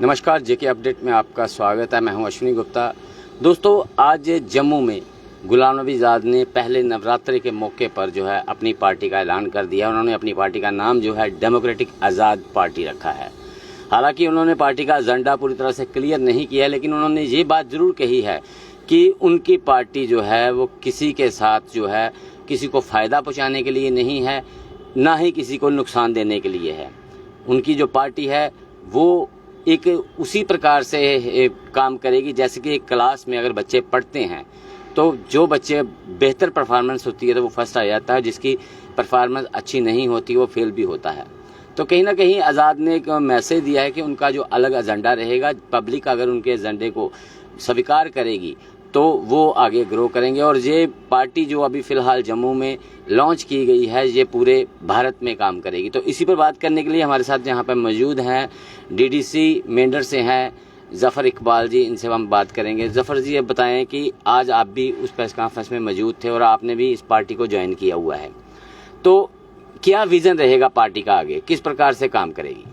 नमस्कार, जेके अपडेट में आपका स्वागत है। मैं हूं अश्विनी गुप्ता। दोस्तों, आज जम्मू में गुलाम नबी आज़ाद ने पहले नवरात्रि के मौके पर जो है अपनी पार्टी का ऐलान कर दिया। उन्होंने अपनी पार्टी का नाम जो है डेमोक्रेटिक आज़ाद पार्टी रखा है। हालांकि उन्होंने पार्टी का एजेंडा पूरी तरह से क्लियर नहीं किया है, लेकिन उन्होंने ये बात ज़रूर कही है कि उनकी पार्टी जो है वो किसी के साथ जो है किसी को फ़ायदा पहुँचाने के लिए नहीं है, ना ही किसी को नुकसान देने के लिए है। उनकी जो पार्टी है वो एक उसी प्रकार से काम करेगी जैसे कि एक क्लास में अगर बच्चे पढ़ते हैं तो जो बच्चे बेहतर परफॉर्मेंस होती है तो वो फर्स्ट आ जाता है, जिसकी परफॉर्मेंस अच्छी नहीं होती वो फेल भी होता है। तो कहीं ना कहीं आज़ाद ने एक मैसेज दिया है कि उनका जो अलग एजेंडा रहेगा, पब्लिक अगर उनके एजेंडे को स्वीकार करेगी तो वो आगे ग्रो करेंगे। और ये पार्टी जो अभी फ़िलहाल जम्मू में लॉन्च की गई है ये पूरे भारत में काम करेगी। तो इसी पर बात करने के लिए हमारे साथ यहाँ पर मौजूद हैं डीडीसी मेंढर से हैं ज़फ़र इकबाल जी, इनसे हम बात करेंगे। ज़फ़र जी, ये बताएं कि आज आप भी उस प्रेस कॉन्फ्रेंस में मौजूद थे और आपने भी इस पार्टी को ज्वाइन किया हुआ है, तो क्या विज़न रहेगा पार्टी का आगे, किस प्रकार से काम करेगी?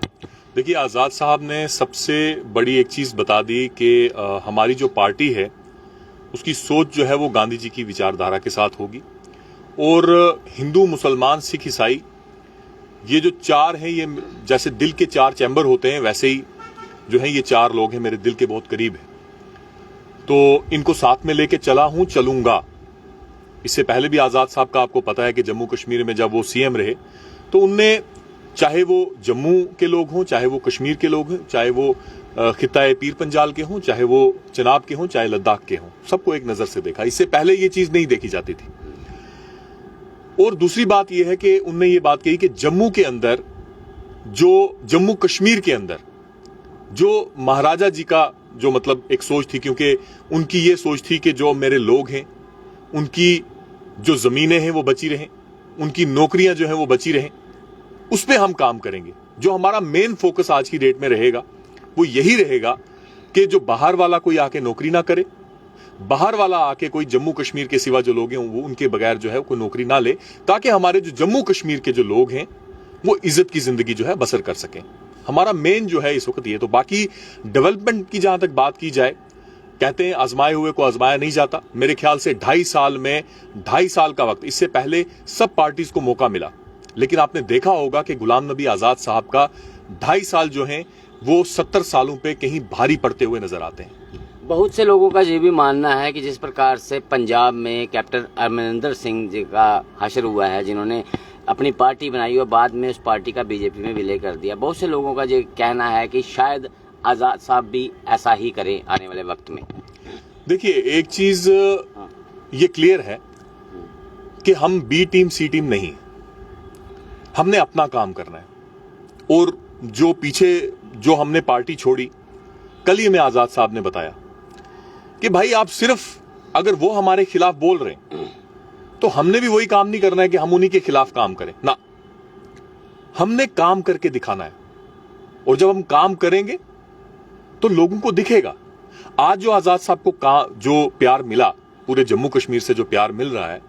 देखिए, आज़ाद साहब ने सबसे बड़ी एक चीज़ बता दी कि हमारी जो पार्टी है उसकी सोच जो है वो गांधी जी की विचारधारा के साथ होगी। और हिंदू, मुसलमान, सिख, ईसाई, ये जो चार हैं, ये जैसे दिल के चार चैम्बर होते हैं वैसे ही जो है ये चार लोग हैं, मेरे दिल के बहुत करीब हैं। तो इनको साथ में लेके चला हूं, चलूंगा। इससे पहले भी आज़ाद साहब का आपको पता है कि जम्मू कश्मीर में जब वो सीएम रहे तो उनने, चाहे वो जम्मू के लोग हों, चाहे वो कश्मीर के लोग हों, चाहे वो खित्ता पीर पंजाल के हों, चाहे वो चनाब के हों, चाहे लद्दाख के हों, सबको एक नजर से देखा। इससे पहले ये चीज नहीं देखी जाती थी। और दूसरी बात यह है कि उनने ये बात कही कि जम्मू के अंदर, जो जम्मू कश्मीर के अंदर जो महाराजा जी का जो मतलब एक सोच थी, क्योंकि उनकी ये सोच थी कि जो मेरे लोग हैं उनकी जो जमीनें हैं वो बची रहें, उनकी नौकरियां जो हैं वो बची रहें, उस पर हम काम करेंगे। जो हमारा मेन फोकस आज की डेट में रहेगा वो यही रहेगा कि जो बाहर वाला कोई आके नौकरी ना करे, बाहर वाला आके कोई जम्मू कश्मीर के सिवा जो लोग हैं वो उनके बगैर जो है कोई नौकरी ना ले, ताकि हमारे जो जम्मू कश्मीर के जो लोग हैं वो इज्जत की जिंदगी जो है बसर कर सकें। हमारा मेन जो है इस वक्त ये। तो बाकी डेवलपमेंट की जहां तक बात की जाए, कहते हैं आजमाए हुए को आजमाया नहीं जाता। मेरे ख्याल से 2.5 साल में 2.5 साल का वक्त, इससे पहले सब पार्टीज को मौका मिला, लेकिन आपने देखा होगा कि गुलाम नबी आज़ाद साहब का 2.5 साल जो है वो 70 सालों पे कहीं भारी पड़ते हुए नजर आते हैं। बहुत से लोगों का ये भी मानना है कि जिस प्रकार से पंजाब में कैप्टन अमरिंदर सिंह जी का हशर हुआ है, जिन्होंने अपनी पार्टी बनाई और बाद में उस पार्टी का बीजेपी में विलय कर दिया, बहुत से लोगों का ये कहना है कि शायद आज़ाद साहब भी ऐसा ही करें आने वाले वक्त में। देखिए, एक चीज ये क्लियर है कि हम बी टीम सी टीम नहीं, हमने अपना काम करना है। और जो पीछे जो हमने पार्टी छोड़ी, कल ही में आज़ाद साहब ने बताया कि भाई आप सिर्फ अगर वो हमारे खिलाफ बोल रहे हैं तो हमने भी वही काम नहीं करना है कि हम उन्हीं के खिलाफ काम करें ना, हमने काम करके दिखाना है। और जब हम काम करेंगे तो लोगों को दिखेगा। आज जो आज़ाद साहब को जो प्यार मिला, पूरे जम्मू कश्मीर से जो प्यार मिल रहा है,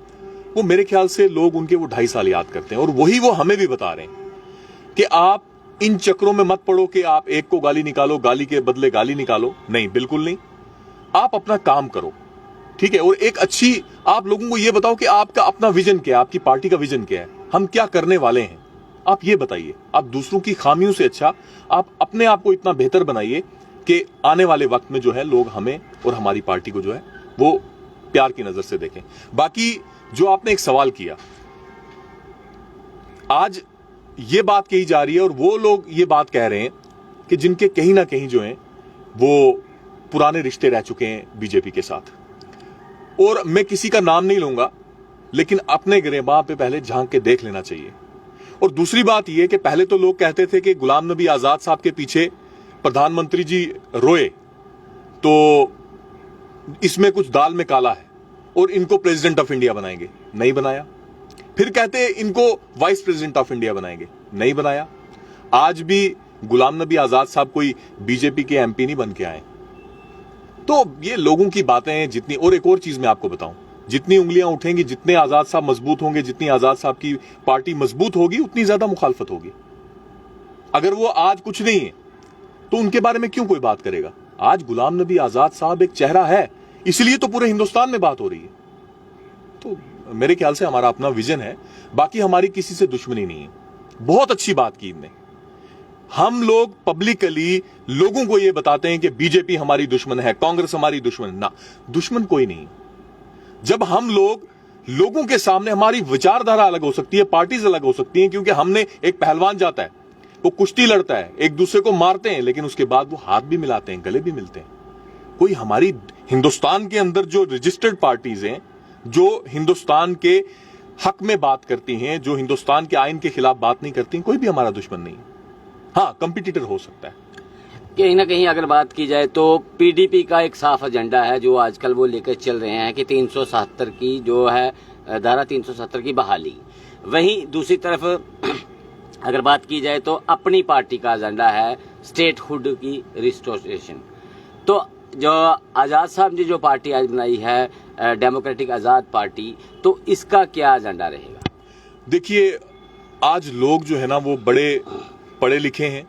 वो मेरे ख्याल से लोग उनके वो 2.5 साल याद करते हैं। और वही वो हमें भी बता रहे हैं कि आप इन चक्रों में मत पड़ो कि आप एक को गाली निकालो, गाली के बदले गाली निकालो। नहीं, बिल्कुल नहीं। आप अपना काम करो, ठीक है। और एक अच्छी, आप लोगों को यह बताओ कि आपका अपना विजन क्या है, आपकी पार्टी का विजन क्या है, हम क्या करने वाले हैं, आप ये बताइए। आप दूसरों की खामियों से अच्छा आप अपने आप को इतना बेहतर बनाइए कि आने वाले वक्त में जो है लोग हमें और हमारी पार्टी को जो है वो प्यार की नजर से देखें। बाकी जो आपने एक सवाल किया, आज ये बात कही जा रही है और वो लोग ये बात कह रहे हैं कि जिनके कहीं ना कहीं जो है वो पुराने रिश्ते रह चुके हैं बीजेपी के साथ। और मैं किसी का नाम नहीं लूंगा, लेकिन अपने गिरेबां पे पहले झांक के देख लेना चाहिए। और दूसरी बात यह कि पहले तो लोग कहते थे कि गुलाम नबी आज़ाद साहब के पीछे प्रधानमंत्री जी रोए तो इसमें कुछ दाल में काला है और इनको प्रेसिडेंट ऑफ इंडिया बनाएंगे, नहीं बनाया। फिर कहते इनको वाइस प्रेसिडेंट ऑफ इंडिया बनाएंगे, नहीं बनाया। आज भी गुलाम नबी आज़ाद साहब कोई बीजेपी के एमपी नहीं बन के आए। तो ये लोगों की बातें हैं जितनी। और एक और चीज मैं आपको बताऊं, जितनी उंगलियां उठेंगी, जितने आज़ाद साहब मजबूत होंगे, जितनी आज़ाद साहब की पार्टी मजबूत होगी, उतनी ज्यादा मुखालफत होगी। अगर वो आज कुछ नहीं है तो उनके बारे में क्यों कोई बात करेगा? आज गुलाम नबी आजाद साहब एक चेहरा है, इसलिए तो पूरे हिंदुस्तान में बात हो रही है। तो मेरे ख्याल से हमारा अपना विजन है, बाकी हमारी किसी से दुश्मनी नहीं है। बहुत अच्छी बात की इनने। हम लोग पब्लिकली लोगों को यह बताते हैं कि बीजेपी हमारी दुश्मन है, कांग्रेस हमारी दुश्मन ना, दुश्मन कोई नहीं। जब हम लोगों के सामने, हमारी विचारधारा अलग हो सकती है, पार्टीज अलग हो सकती हैं, क्योंकि हमने, एक पहलवान जाता है, वो कुश्ती लड़ता है, एक दूसरे को मारते हैं, लेकिन उसके बाद वो हाथ भी मिलाते हैं, गले भी मिलते हैं। कोई हमारी हिंदुस्तान के अंदर जो रजिस्टर्ड पार्टीज हैं, जो हिंदुस्तान के हक में बात करती हैं, जो हिंदुस्तान के आइन के खिलाफ बात नहीं करती, कोई भी हमारा दुश्मन नहीं। हाँ, कंपटीटर हो सकता है। कहीं ना कहीं अगर बात की जाए तो पीडीपी का एक साफ एजेंडा है जो आजकल वो लेकर चल रहे हैं कि 370 की जो है धारा 370 की बहाली। वहीं दूसरी तरफ अगर बात की जाए तो अपनी पार्टी का एजेंडा है स्टेटहुड की रिस्टोरेशन। तो जो आज़ाद साहब ने जो पार्टी आज बनाई है डेमोक्रेटिक आज़ाद पार्टी, तो इसका क्या एजेंडा रहेगा? देखिए, आज लोग जो है ना वो बड़े पढ़े लिखे हैं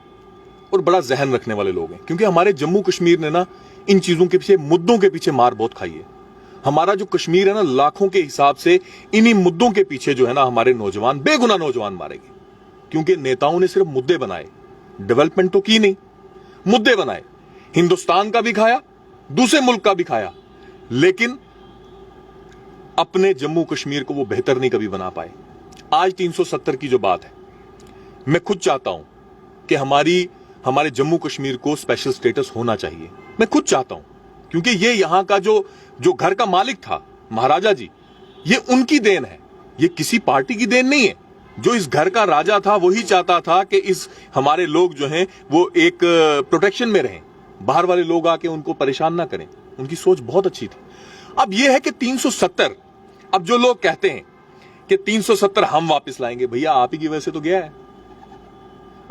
और बड़ा जहन रखने वाले लोग हैं, क्योंकि हमारे जम्मू कश्मीर ने ना इन चीजों के पीछे, मुद्दों के पीछे मार बहुत खाई है। हमारा जो कश्मीर है ना, लाखों के हिसाब से इन्हीं मुद्दों के पीछे जो है ना हमारे नौजवान, बेगुनाह नौजवान मारे गए, क्योंकि नेताओं ने सिर्फ मुद्दे बनाए, डेवलपमेंट तो की नहीं, मुद्दे बनाए। हिंदुस्तान का भी खाया, दूसरे मुल्क का भी खाया, लेकिन अपने जम्मू कश्मीर को वो बेहतर नहीं कभी बना पाए। आज 370 की जो बात है, मैं खुद चाहता हूं कि हमारे जम्मू कश्मीर को स्पेशल स्टेटस होना चाहिए। मैं खुद चाहता हूं, क्योंकि ये यहां का जो घर का मालिक था, महाराजा जी, ये उनकी देन है, ये किसी पार्टी की देन नहीं है। जो इस घर का राजा था वही चाहता था कि हमारे लोग जो हैं वो एक प्रोटेक्शन में रहें, बाहर वाले लोग आके उनको परेशान ना करें। उनकी सोच बहुत अच्छी थी। अब यह है कि 370, अब जो लोग कहते हैं कि 370 हम वापस लाएंगे, भैया आप ही की वजह से तो गया है।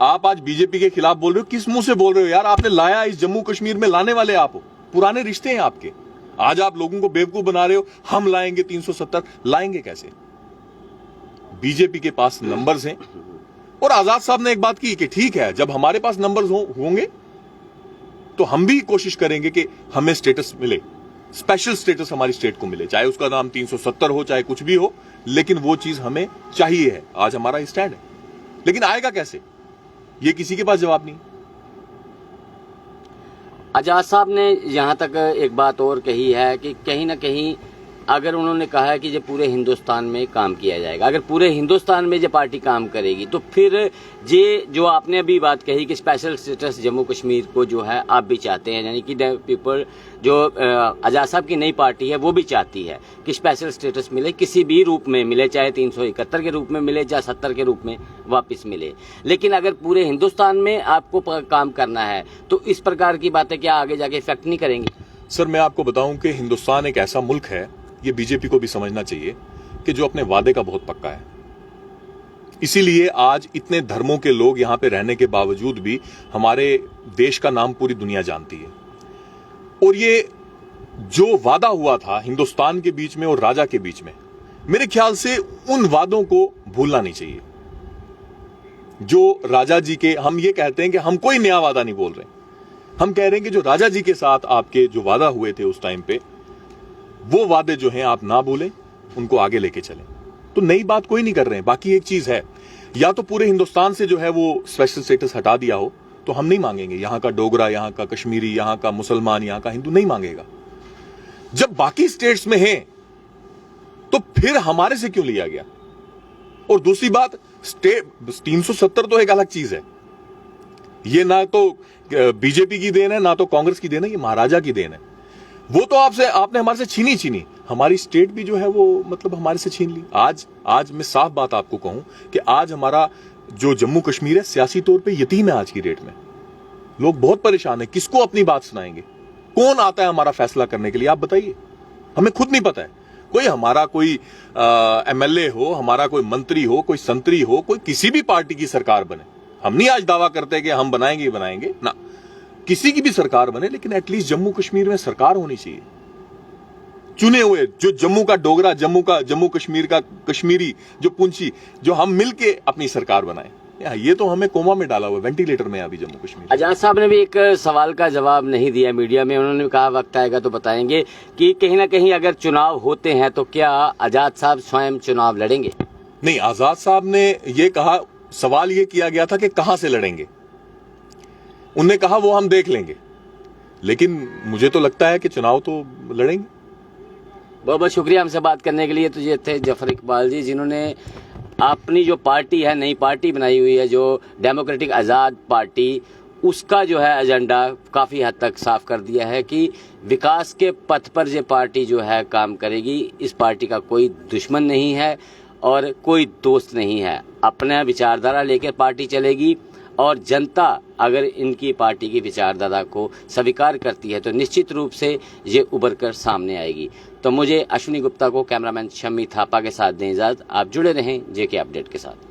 आप आज बीजेपी के खिलाफ बोल रहे हो, किस मुंह से बोल रहे हो यार? आपने लाया, इस जम्मू कश्मीर में लाने वाले आप हो, पुराने रिश्ते हैं आपके। आज आप लोगों को बेवकूफ बना रहे हो, हम लाएंगे 370। लाएंगे कैसे? बीजेपी के पास नंबर्स हैं, और आजाद साहब ने एक बात की कि ठीक है, जब हमारे पास नंबर्स होंगे तो हम भी कोशिश करेंगे कि हमें स्टेटस मिले, स्पेशल स्टेटस हमारी स्टेट को मिले, चाहे उसका नाम 370 हो, चाहे कुछ भी हो, लेकिन वो चीज हमें चाहिए है। आज हमारा स्टैंड है, लेकिन आएगा कैसे, ये किसी के पास जवाब नहीं। आजाद साहब ने यहाँ तक एक बात और कही है कि कहीं ना कहीं अगर उन्होंने कहा है कि ये पूरे हिंदुस्तान में काम किया जाएगा, अगर पूरे हिंदुस्तान में ये पार्टी काम करेगी तो फिर ये जो आपने अभी बात कही कि स्पेशल स्टेटस जम्मू कश्मीर को जो है आप भी चाहते हैं, यानी कि पीपल जो आजाद साहब की नई पार्टी है वो भी चाहती है कि स्पेशल स्टेटस मिले, किसी भी रूप में मिले, चाहे 371 के रूप में मिले या 70 के रूप में वापस मिले। लेकिन अगर पूरे हिंदुस्तान में आपको काम करना है तो इस प्रकार की बातें क्या आगे जाके इफेक्ट नहीं करेंगी? सर, मैं आपको बताऊं कि हिंदुस्तान एक ऐसा मुल्क है, ये बीजेपी को भी समझना चाहिए, कि जो अपने वादे का बहुत पक्का है। इसीलिए आज इतने धर्मों के लोग यहां पे रहने के बावजूद भी हमारे देश का नाम पूरी दुनिया जानती है। और ये जो वादा हुआ था हिंदुस्तान के बीच में और राजा के बीच में, मेरे ख्याल से उन वादों को भूलना नहीं चाहिए। जो राजा जी के, हम ये कहते हैं कि हम कोई नया वादा नहीं बोल रहे, हम कह रहे हैं कि जो राजा जी के साथ आपके जो वादा हुए थे उस टाइम पे, वो वादे जो हैं आप ना भूलें, उनको आगे लेके चलें। तो नई बात कोई नहीं कर रहे हैं। बाकी एक चीज है, या तो पूरे हिंदुस्तान से जो है वो स्पेशल स्टेटस हटा दिया हो तो हम नहीं मांगेंगे। यहां का डोगरा, यहां का कश्मीरी, यहां का मुसलमान, यहां का हिंदू नहीं मांगेगा। जब बाकी स्टेट्स में है तो फिर हमारे से क्यों लिया गया? और दूसरी बात, 370 तो एक अलग चीज है। ये ना तो बीजेपी की देन है, ना तो कांग्रेस की देन है, ये महाराजा की देन है। वो तो आपने हमारे से छीनी। हमारी स्टेट भी जो है वो मतलब हमारे से छीन ली। आज मैं साफ बात आपको कहूं कि आज हमारा जो जम्मू कश्मीर है सियासी तौर पे यतीम है। आज की डेट में लोग बहुत परेशान है। किसको अपनी बात सुनाएंगे? कौन आता है हमारा फैसला करने के लिए? आप बताइए, हमें खुद नहीं पता है। हमारा कोई एमएलए हो, हमारा कोई मंत्री हो, कोई संतरी हो, कोई किसी भी पार्टी की सरकार बने, हम नहीं आज दावा करते कि हम बनाएंगे ना, किसी की भी सरकार बने, लेकिन एटलीस्ट जम्मू कश्मीर में सरकार होनी चाहिए। चुने हुए, जो जम्मू का डोगरा, जम्मू कश्मीर का कश्मीरी, जो पुंछी, जो हम मिलके अपनी सरकार बनाएं। ये तो हमें कोमा में डाला हुआ, वेंटिलेटर में है अभी जम्मू कश्मीर। आजाद साहब ने भी एक सवाल का जवाब नहीं दिया मीडिया में। उन्होंने भी कहा वक्त आएगा तो बताएंगे कि कहीं ना कहीं अगर चुनाव होते हैं तो क्या आजाद साहब स्वयं चुनाव लड़ेंगे? नहीं, आजाद साहब ने ये कहा, सवाल ये किया गया था कि कहां से लड़ेंगे। उनने कहा वो हम देख लेंगे, लेकिन मुझे तो लगता है कि चुनाव तो लड़ेंगे। बहुत बहुत शुक्रिया हमसे बात करने के लिए। तो ये थे जफर इकबाल जी, जिन्होंने अपनी जो पार्टी है, नई पार्टी बनाई हुई है जो डेमोक्रेटिक आज़ाद पार्टी, उसका जो है एजेंडा काफ़ी हद तक साफ कर दिया है कि विकास के पथ पर ये पार्टी जो है काम करेगी। इस पार्टी का कोई दुश्मन नहीं है और कोई दोस्त नहीं है। अपना विचारधारा लेकर पार्टी चलेगी और जनता अगर इनकी पार्टी की विचारधारा को स्वीकार करती है तो निश्चित रूप से ये उभर कर सामने आएगी। तो मुझे अश्विनी गुप्ता को, कैमरामैन शम्मी थापा के साथ दें इजाज़त। आप जुड़े रहें जेके अपडेट के साथ।